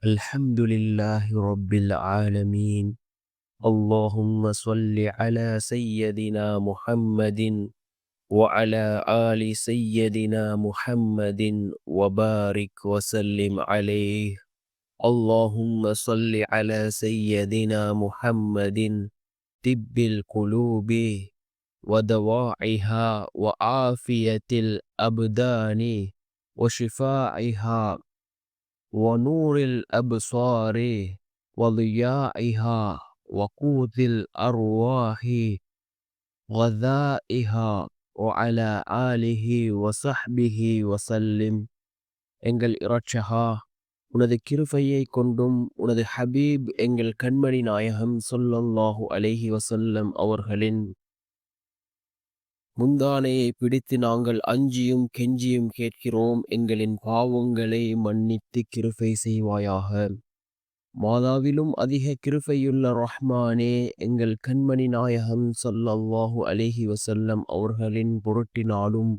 الحمد لله رب العالمين. اللهم صل على سيدنا محمد وعلى آل سيدنا محمد وبارك وسلم عليه. اللهم صل على سيدنا محمد طب القلوب ودواعيها وعافية الأبدان وشفائها ونور الأبصار وضيائها وقوت الأرواح غذائها وعلى آله وصحبه وسلم. எங்கள் இரட்சகா, உனது கிருபையை கொண்டும் உனது ஹபீப் எங்கள் கண்மணி நாயகம் ஸல்லல்லாஹு அலைஹி வஸல்லம் அவர்களின் முந்தானையை பிடித்து நாங்கள் அஞ்சியும் கெஞ்சியும் கேட்கிறோம், எங்களின் பாவங்களை மன்னித்து கிருபை செய்வாயாக. மாதாவிலும் அதிக கிருபையுள்ள ரஹ்மானே, எங்கள் கண்மணி நாயகம் ஸல்லல்லாஹு அலைஹி வஸல்லம் அவர்களின் பொருட்டினாலும்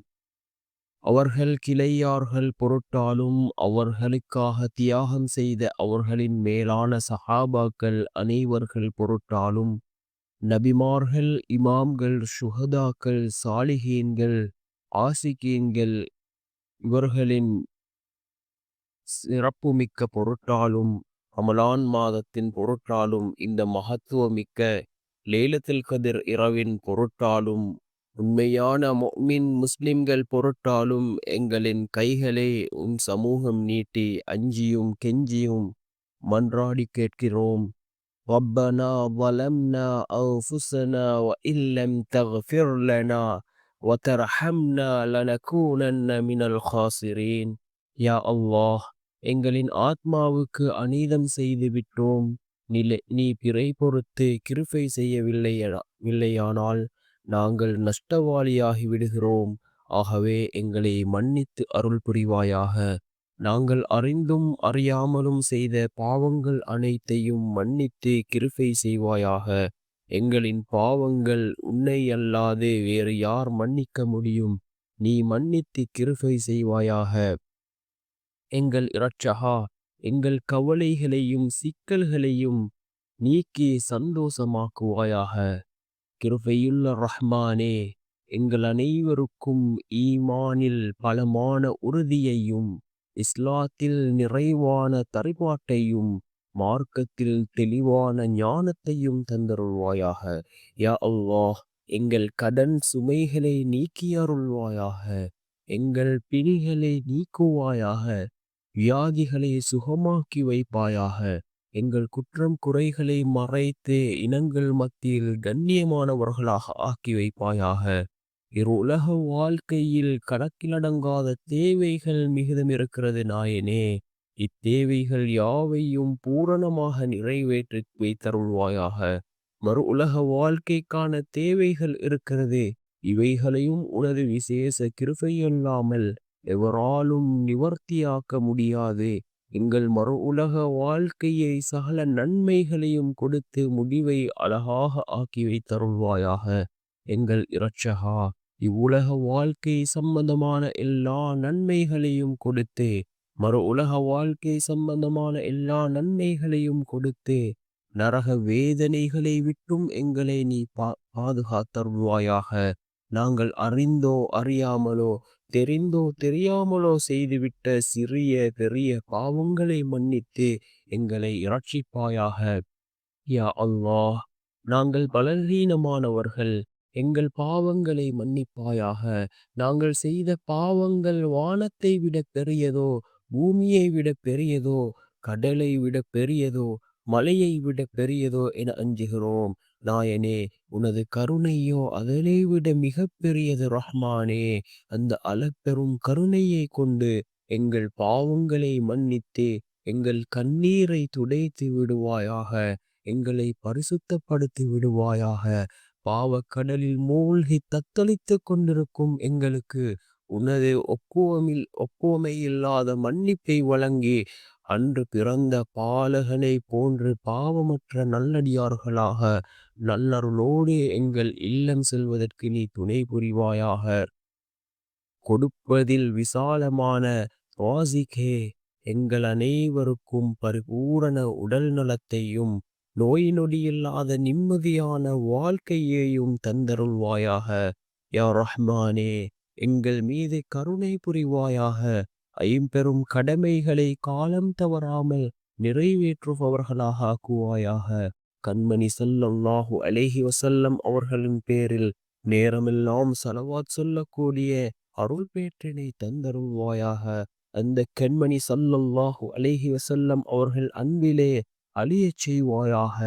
அவர்கள் கிளையார்கள் பொருட்டாலும் அவர்களுக்காக தியாகம் செய்த அவர்களின் மேலான சஹாபாக்கள் அனைவர்கள் பொருட்டாலும் நபிமார்கள், இமாம்கள், சுஹதாக்கள், சாலிஹீன்கள், ஆசிகீன்கள் இவர்களின் சிறப்புமிக்க பொருட்டாலும் ரமலான் மாதத்தின் பொருட்டாலும் இந்த மகத்துவமிக்க லைலத்துல் கத்ர் இரவின் பொருட்டாலும் உண்மையான முஃமின் முஸ்லிம்கள் பொருட்டாலும் எங்களின் கைகளை உன் சமூகம் நீட்டி அஞ்சியும் கெஞ்சியும் மன்றாடி கேட்கிறோம். ربنا ظلمنا أنفسنا وإن لم تغفر لنا وترحمنا لنكونن من الخاسرين. யா அல்லாஹ், எங்களின் ஆத்மாவுக்கு அநீதம் செய்து விட்டோம். நீ பிறை பொறுத்து கிருபை செய்யவில்லையானால் நாங்கள் நஷ்டவாளியாகி விடுகிறோம். ஆகவே எங்களை மன்னித்து அருள் புரிவாயாக. நாங்கள் அறிந்தும் அறியாமலும் செய்த பாவங்கள் அனைத்தையும் மன்னித்து கிருபை செய்வாயாக. எங்களின் பாவங்கள் உன்னை அல்லாது வேறு யார் மன்னிக்க முடியும்? நீ மன்னித்து கிருபை செய்வாயாக. எங்கள் இரட்சகா, எங்கள் கவலைகளையும் சிக்கல்களையும் நீக்கி சந்தோஷமாக்குவாயாக. கிருபையுள்ள ரஹ்மானே, எங்கள் அனைவருக்கும் ஈமானில் பலமான உறுதியையும் இஸ்லாத்தில் நிறைவான தரிபாட்டையும் மார்க்கத்தில் தெளிவான ஞானத்தையும் தந்தருள்வாயாக. யா அல்லாஹ், எங்கள் கடன் சுமைகளை நீக்கி அருள்வாயாக. எங்கள் பிணிகளை நீக்குவாயாக. வியாதிகளை சுகமாக்கி வைப்பாயாக. எங்கள் குற்றம் குறைகளை மறைத்து இனங்கள் மத்தியில் கண்ணியமானவர்களாக ஆக்கி வைப்பாயாக. இரு உலக வாழ்க்கையில் கணக்கிலடங்காத தேவைகள் மிகுதம் இருக்கிறது நாயனே. இத்தேவைகள் யாவையும் பூரணமாக நிறைவேற்றி வைத்தருள்வாயாக. மறு உலக வாழ்க்கைக்கான தேவைகள் இருக்கிறது. இவைகளையும் உனது விசேஷ கிருபையல்லாமல் எவராலும் நிவர்த்தியாக்க முடியாது. எங்கள் மறு உலக வாழ்க்கையை சகல நன்மைகளையும் கொடுத்து முடிவை அழகாக ஆக்கி வைத்தருள்வாயாக. எங்கள் இரட்சகா, இவ்வுலக வாழ்க்கை சம்பந்தமான எல்லா நன்மைகளையும் கொடுத்து மறு உலக வாழ்க்கை சம்பந்தமான எல்லா நன்மைகளையும் கொடுத்து நரக வேதனைகளை விட்டும் எங்களை நீ பாதுகாத்தருள்வாயாக. நாங்கள் அறிந்தோ அறியாமலோ தெரிந்தோ தெரியாமலோ செய்துவிட்ட சிறிய பெரிய பாவங்களை மன்னித்து எங்களை இரட்சிப்பாயாக. யா அல்லாஹ், நாங்கள் பலவீனமானவர்கள். எங்கள் பாவங்களை மன்னிப்பாயாக. நாங்கள் செய்த பாவங்கள் வானத்தை விட பெரியதோ, பூமியை விட பெரியதோ, கடலை விட பெரியதோ, மலையை விட பெரியதோ என அஞ்சுகிறோம். நாயனே, உனது கருணையோ அதனை விட மிக பெரியது ரஹ்மானே. அந்த அளப்பெரும் கருணையை கொண்டு எங்கள் பாவங்களை மன்னித்து எங்கள் கண்ணீரை துடைத்து விடுவாயாக. எங்களை பரிசுத்தப்படுத்தி விடுவாயாக. பாவக்கடலில் மூழ்கி தத்தளித்து கொண்டிருக்கும் எங்களுக்கு உனது ஒப்புவமையில்லாத மன்னிப்பை வழங்கி அன்று பிறந்த பாலகனை போன்று பாவமற்ற நல்லடியார்களாக நல்லருளோடு எங்கள் இல்லம் செல்வதற்கு நீ துணை புரிவாயாக. கொடுப்பதில் விசாலமான வாசிகே, எங்கள் அனைவருக்கும் பரிபூரண உடல் நலத்தையும் நோய் நொடியில்லாத நிம்மதியான வாழ்க்கையையும் தந்தருள்வாயாக. யா ரஹ்மானே, எங்கள் மீது கருணை புரிவாயாக. ஐம்பெரும் கடமைகளை காலம் தவறாமல் நிறைவேற்றுபவர்களாக ஆக்குவாயாக. கண்மணி ஸல்லல்லாஹு அலைஹி வஸல்லம் அவர்களின் பேரில் நேரமெல்லாம் ஸலவாத் சொல்லக்கூடிய அருள் பேற்றினை தந்தருள்வாயாக. அந்த கண்மணி ஸல்லல்லாஹு அலைஹி வஸல்லம் அவர்கள் அன்பிலே அழியச் செய்வாயாக.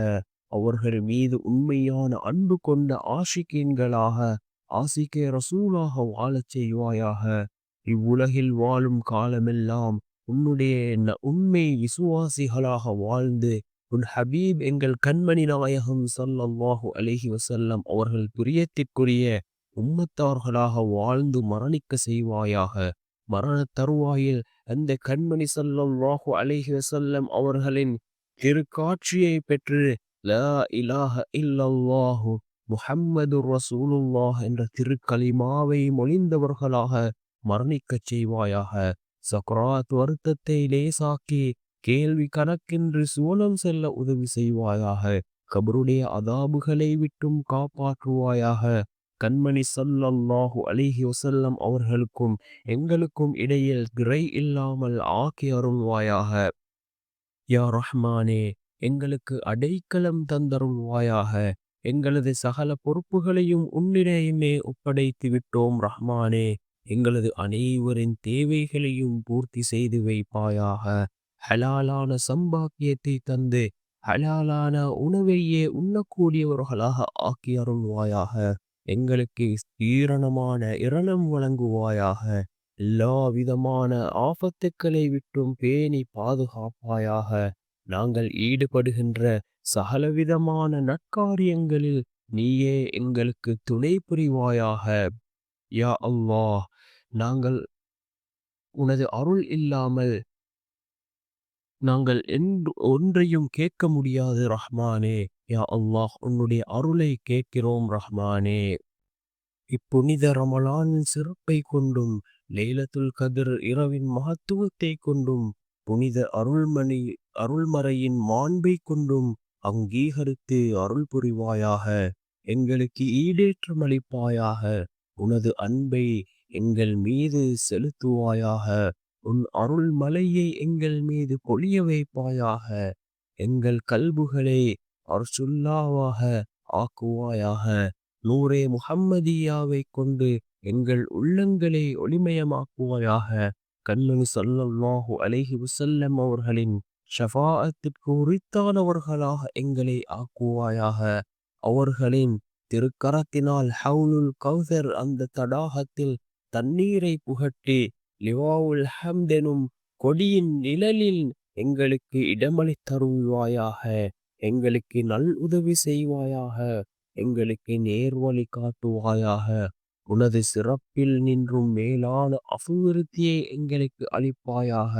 அவர்கள் மீது உண்மையான அன்பு கொண்ட ஆஷிகீன்களாக, ஆசிகே ரசூலாக வாழச் செய்வாயாக. இவ்வுலகில் வாழும் காலமெல்லாம் உன்னுடைய உண்மை விசுவாசிகளாக வாழ்ந்து உன் ஹபீப் எங்கள் கண்மணி நாயகம் ஸல்லல்லாஹு அலைஹி வஸல்லம் அவர்கள் பிரியத்திற்குரிய உம்மத்தார்களாக வாழ்ந்து மரணிக்க செய்வாயாக. மரண தருவாயில் அந்த கண்மணி ஸல்லல்லாஹு அலைஹி வஸல்லம் அவர்களின் திருக்காட்சியை பெற்று லா இலாஹ இல்லல்லாஹு முஹம்மதுர் ரசூலுல்லாஹ் என்ற திருக்கலிமாவை மொழிந்தவர்களாக மரணிக்கச் செய்வாயாக. சக்ராத் வருத்தத்தை லேசாக்கி கேள்வி கணக்கின்றி சுவனம் செல்ல உதவி செய்வாயாக. கபருடைய அதாபுகளை விட்டும் காப்பாற்றுவாயாக. கண்மணி ஸல்லல்லாஹு அலைஹி வஸல்லம் அவர்களுக்கும் எங்களுக்கும் இடையில் திரை இல்லாமல் ஆக்கி அருள்வாயாக. யா ரஹ்மானே, எங்களுக்கு அடைக்கலம் தந்தருள்வாயாக. எங்களது சகல பொறுப்புகளையும் உன்னிடையுமே ஒப்படைத்து விட்டோம் ரஹ்மானே. எங்களது அனைவரின் தேவைகளையும் பூர்த்தி செய்து வைப்பாயாக. ஹலாலான சம்பாக்கியத்தை தந்து ஹலாலான உணவையே உண்ணக்கூடியவர்களாக ஆக்கி அருள்வாயாக. எங்களுக்கு தீரணமான இரணம் வழங்குவாயாக. எல்லா விதமான ஆபத்துக்களை விட்டும் பேணி பாதுகாப்பாயாக. நாங்கள் ஈடுபடுகின்ற சகலவிதமான நற்காரியங்களில் நீயே எங்களுக்கு துணை புரிவாயாக. யா அல்லாஹ், நாங்கள் உனது அருள் இல்லாமல் நாங்கள் ஒன்றையும் கேட்க முடியாது ரஹ்மானே. யா அல்லாஹ், உன்னுடைய அருளை கேட்கிறோம் ரஹ்மானே. இப்புனித ரமலானின் சிறப்பை கொண்டும் லைலத்துல் கத்ர் இரவின் மகத்துவத்தை கொண்டும் புனித அருள்மறையின் மாண்பை கொண்டும் அங்கீகரித்து அருள் புரிவாயாக. எங்களுக்கு ஈடேற்றம் அளிப்பாயாக. உனது அன்பை எங்கள் மீது செலுத்துவாயாக. உன் அருள் மலையை எங்கள் மீது பொழிய வைப்பாயாக. எங்கள் கல்புகளை அர்சுல்லாவாக ஆக்குவாயாக. நூரே முஹம்மதியாவை கொண்டு எங்கள் உள்ளங்களை ஒளிமயமாக்குவாயாக. கண்மணி ஸல்லல்லாஹு அலைஹி வஸல்லம் அவர்களின் ஷஃபாஅத்திற்கு உரித்தானவர்களாக எங்களை ஆக்குவாயாக. அவர்களின் திருக்கரத்தினால் ஹவுலுல் கௌசர் அந்த தடாகத்தில் தண்ணீரை புகட்டி லிவாவுல் ஹம்த் எனும் கொடியின் நிழலில் எங்களுக்கு இடமளித்தருள்வாயாக. எங்களுக்கு நல் உதவி செய்வாயாக. எங்களுக்கு நேர்வழி காட்டுவாயாக. உனது சிறப்பில் நின்றும் மேலான அபிவிருத்தியை எங்களுக்கு அளிப்பாயாக.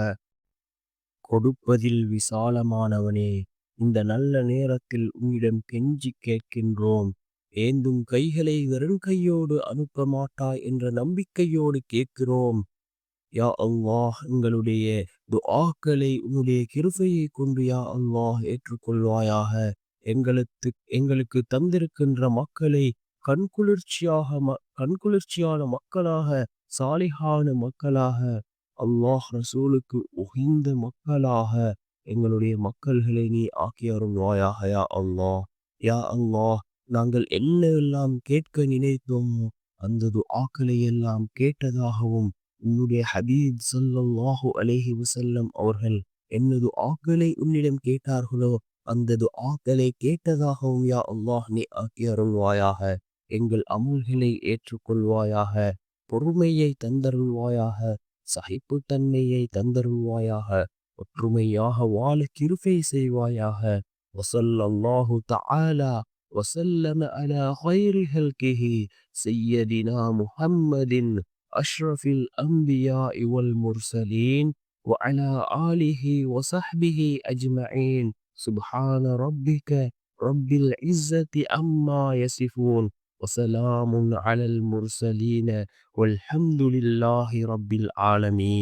கொடுப்பதில் விசாலமானவனே, இந்த நல்ல நேரத்தில் உன்னிடம் கெஞ்சி கேட்கின்றோம். ஏந்தும் கைகளை வெறும் கையோடு அனுப்ப மாட்டாய் என்ற நம்பிக்கையோடு கேட்கிறோம். யா அல்லாஹ், எங்களுடைய துஆக்களை உன்னுடைய கிருபையை கொண்டு யா அல்லாஹ் ஏற்றுக்கொள்வாயாக. எங்களுக்கு தந்திருக்கின்ற மக்களை கண்குளிர்ச்சியான மக்களாக, சாலிஹான மக்களாக, அல்லாஹ் ரசூலுக்கு உகந்த மக்களாக எங்களுடைய மக்கள்களை நீ ஆக்கி அருள்வாயாக. யா அல்லாஹ், யா அல்லாஹ், நாங்கள் என்ன எல்லாம் கேட்க நினைத்தோமோ அந்த துஆக்களை எல்லாம் கேட்டதாகவும் உன்னுடைய ஹபீப் ஸல்லல்லாஹு அலைஹி வஸல்லம் அவர்கள் என்ன துஆக்களை உன்னிடம் கேட்டார்களோ அந்த துஆக்களை கேட்டதாகவும் யா அல்லாஹ் நீ ஆக்கி அருள்வாயாக. எங்கள் அமல்களை ஏற்றுக்கொள்வாயாக. பொறுமையை தந்தருள்வாயாக. சகிப்புத்தன்மையை தந்தருள்வாயாக. ஒற்றுமையாக வாழ கிருபை செய்வாயாக. வஸல்லல்லாஹு தஆலா وسلم على خير خلقه سيدنا محمد أشرف الأنبياء والمرسلين وعلى آله وصحبه أجمعين. سبحان ربك رب العزة عما يصفون وسلام على المرسلين والحمد لله رب العالمين.